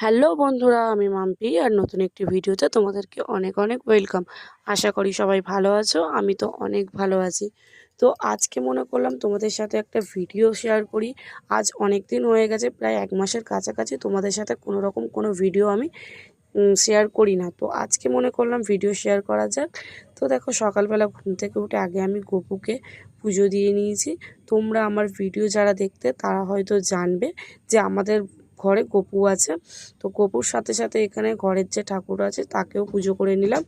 Hello বন্ধুরা, আমি মাম্পি আর নতুন একটি ভিডিওতে তোমাদেরকে অনেক অনেক ওয়েলকাম। আশা করি সবাই ভালো আছো। আমি তো অনেক ভালো আছি। তো আজকে মনে করলাম তোমাদের সাথে একটা ভিডিও শেয়ার করি। আজ অনেক দিন হয়ে গেছে, প্রায় 1 মাসের কাছাকাছি তোমাদের সাথে কোনো রকম কোনো ভিডিও আমি শেয়ার করি না। তো আজকে মনে করলাম ভিডিও শেয়ার করা যাক। তো দেখো, সকালবেলা ঘুম থেকে উঠে আগে আমি গপুকে পুজো দিয়ে নিয়েছি। তোমরা আমার ভিডিও যারা দেখতে তারা হয়তো জানবে যে আমাদের ঘরে গপু আছে। তো গপুর সাথে সাথে এখানে ঘরের যে ঠাকুর আছে তাকেও পুজো করে নিলাম।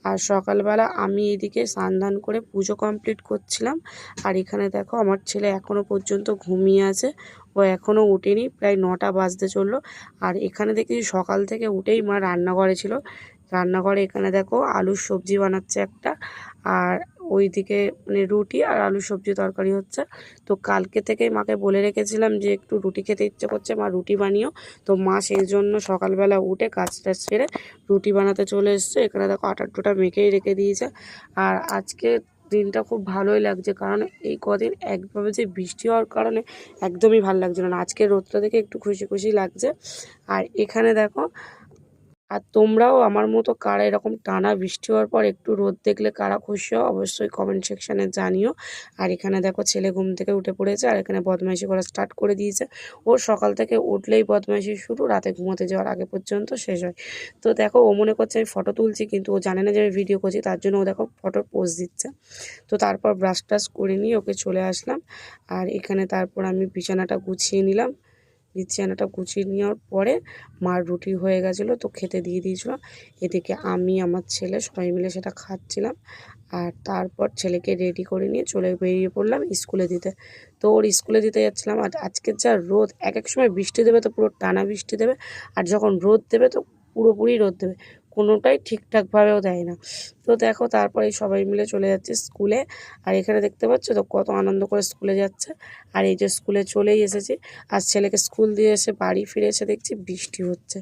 আর সকালবেলা আমি এদিকে স্নান ধান করে পুজো কমপ্লিট করছিলাম। আর এখানে দেখো, আমার ছেলে এখনও পর্যন্ত ঘুমিয়ে আছে, ও এখনও উঠেনি, প্রায় 9টা বাজতে চললো। আর এখানে দেখি সকাল থেকে উঠেই মা রান্নাঘরে ছিল। রান্নাঘরে এখানে দেখো আলুর সবজি বানাচ্ছে একটা, আর ওইদিকে মানে রুটি আর আলু সবজি তরকারি হচ্ছে। তো কালকে থেকেই মাকে বলে রেখেছিলাম যে একটু রুটি খেতে ইচ্ছে করছে, মা রুটি বানিও। তো মা সেই জন্য সকালবেলা উঠে কাজটা সেরে রুটি বানাতে চলে এসছে। এখানে দেখো আটার টুটা মেখেই রেখে দিয়েছে। আর আজকে দিনটা খুব ভালোই লাগছে, কারণ এই কদিন একভাবে যে বৃষ্টি হওয়ার কারণে একদমই ভালো লাগছিল না। আজকে রোদটা দেখে একটু খুশি খুশি লাগছে। আর এখানে দেখো, আর তোমরাও আমার মতো কারা এরকম টানা বৃষ্টি হওয়ার পর একটু রোদ দেখলে কারা খুশি হও, অবশ্যই কমেন্ট সেকশানে জানিও। আর এখানে দেখো, ছেলে ঘুম থেকে উঠে পড়েছে আর এখানে বদমাইশি করা স্টার্ট করে দিয়েছে। ওর সকাল থেকে উঠলেই বদমাইশি শুরু, রাতে ঘুমোতে যাওয়ার আগে পর্যন্ত শেষ হয়। তো দেখো, ও মনে করছে আমি ফটো তুলছি, কিন্তু ও জানে না যে আমি ভিডিও করছি, তার জন্য ও দেখো ফটোর পোজ দিচ্ছে। তো তারপর ব্রাশ টাশ করে নিয়ে ওকে চলে আসলাম। আর এখানে তারপর আমি বিছানাটা গুছিয়ে নিলাম। বিছানাটা গুছিয়ে নেওয়ার পরে মার রুটি হয়ে গেছিলো, তো খেতে দিয়ে দিয়েছিলো। এদিকে আমি আমার ছেলে সবাই মিলে সেটা খাচ্ছিলাম। আর তারপর ছেলেকে রেডি করে নিয়ে বেরিয়ে পড়লাম স্কুলে দিতে। তো ওর স্কুলে দিতে যাচ্ছিলাম। আর আজকের যা রোদ, এক এক সময় বৃষ্টি দেবে তো পুরো টানা বৃষ্টি দেবে, আর যখন রোদ দেবে তো পুরোপুরি রোদ দেবে, কোনোটাই ঠিকঠাকভাবেও দেয় না। তো দেখো, তারপরে সবাই মিলে চলে যাচ্ছে স্কুলে। আর এখানে দেখতে পাচ্ছ তো কত আনন্দ করে স্কুলে যাচ্ছে। আর এই যে স্কুলে চলেই এসেছি। আর ছেলেকে স্কুল দিয়ে এসে বাড়ি ফিরে এসে দেখছি বৃষ্টি হচ্ছে।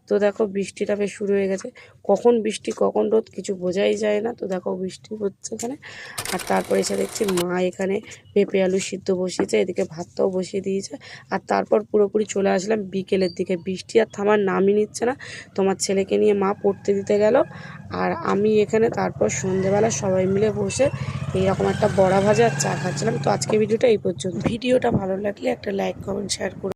তো দেখো, বৃষ্টিটা বেশ শুরু হয়ে গেছে। কখন বৃষ্টি কখন রোদ কিছু বোঝাই যায় না। তো দেখো, বৃষ্টি হচ্ছে এখানে। আর তারপরে এসে দেখছি মা এখানে পেঁপে আলু সিদ্ধ বসিয়েছে, এদিকে ভাতটাও বসিয়ে দিয়েছে। আর তারপর পুরোপুরি চলে আসলাম বিকেলের দিকে। বৃষ্টি আর থামার নামই নিচ্ছে না। তোমার ছেলেকে নিয়ে মা পড়তে দিতে গেল, আর আমি এখানে তারপর সন্ধেবেলা সবাই মিলে বসে এইরকম একটা বড়া ভাজা আর চা খাচ্ছিলাম। তো আজকে ভিডিওটা এই পর্যন্ত। ভিডিওটা ভালো লাগলে একটা লাইক কমেন্ট শেয়ার করে